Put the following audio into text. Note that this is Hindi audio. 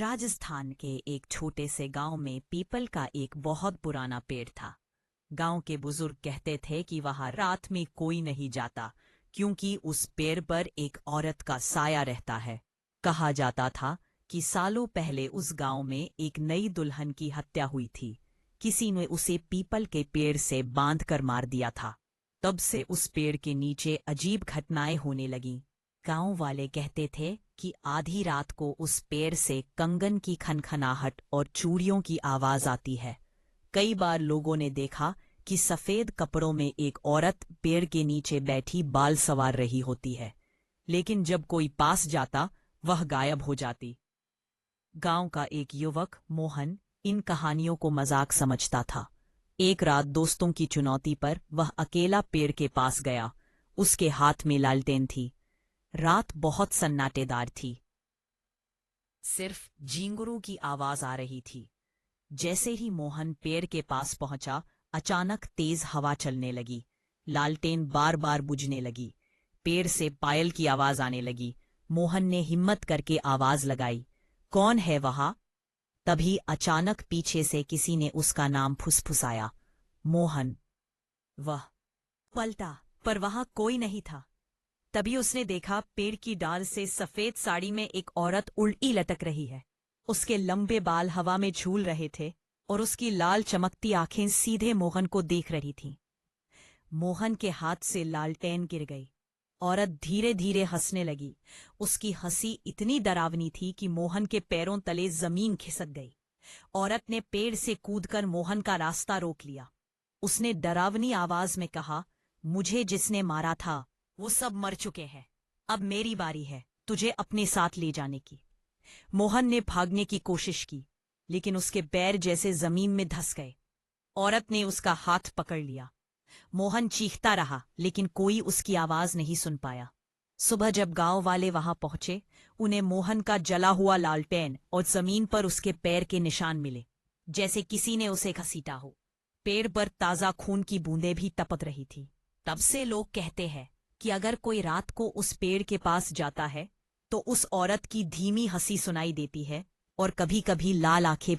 राजस्थान के एक छोटे से गांव में पीपल का एक बहुत पुराना पेड़ था। गांव के बुजुर्ग कहते थे कि वहां रात में कोई नहीं जाता क्योंकि उस पेड़ पर एक औरत का साया रहता है। कहा जाता था कि सालों पहले उस गांव में एक नई दुल्हन की हत्या हुई थी। किसी ने उसे पीपल के पेड़ से बांधकर मार दिया था। तब से उस पेड़ के नीचे अजीब घटनाएं होने लगीं। गांव वाले कहते थे कि आधी रात को उस पेड़ से कंगन की खनखनाहट और चूड़ियों की आवाज आती है। कई बार लोगों ने देखा कि सफेद कपड़ों में एक औरत पेड़ के नीचे बैठी बाल संवार रही होती है, लेकिन जब कोई पास जाता वह गायब हो जाती। गांव का एक युवक मोहन इन कहानियों को मजाक समझता था। एक रात दोस्तों की चुनौती पर वह अकेला पेड़ के पास गया। उसके हाथ में लालटेन थी। रात बहुत सन्नाटेदार थी। सिर्फ झींगुरों की आवाज आ रही थी। जैसे ही मोहन पेड़ के पास पहुंचा, अचानक तेज हवा चलने लगी। लालटेन बार बार बुझने लगी। पेड़ से पायल की आवाज आने लगी। मोहन ने हिम्मत करके आवाज लगाई, कौन है वहां? तभी अचानक पीछे से किसी ने उसका नाम फुसफुसाया, मोहन। वह पलटा, पर वहां कोई नहीं था। तभी उसने देखा पेड़ की डाल से सफेद साड़ी में एक औरत उल्टी लटक रही है। उसके लंबे बाल हवा में झूल रहे थे और उसकी लाल चमकती आंखें सीधे मोहन को देख रही थीं। मोहन के हाथ से लालटेन गिर गई। औरत धीरे धीरे हंसने लगी। उसकी हंसी इतनी डरावनी थी कि मोहन के पैरों तले जमीन खिसक गई। औरत ने पेड़ से कूदकर मोहन का रास्ता रोक लिया। उसने डरावनी आवाज में कहा, मुझे जिसने मारा था वो सब मर चुके हैं। अब मेरी बारी है तुझे अपने साथ ले जाने की। मोहन ने भागने की कोशिश की, लेकिन उसके पैर जैसे जमीन में धंस गए। औरत ने उसका हाथ पकड़ लिया। मोहन चीखता रहा, लेकिन कोई उसकी आवाज नहीं सुन पाया। सुबह जब गांव वाले वहां पहुंचे, उन्हें मोहन का जला हुआ लालटेन और जमीन पर उसके पैर के निशान मिले, जैसे किसी ने उसे घसीटा हो। पेड़ पर ताजा खून की बूंदें भी टपक रही थी। तब से लोग कहते हैं कि अगर कोई रात को उस पेड़ के पास जाता है तो उस औरत की धीमी हंसी सुनाई देती है और कभी कभी लाल आंखें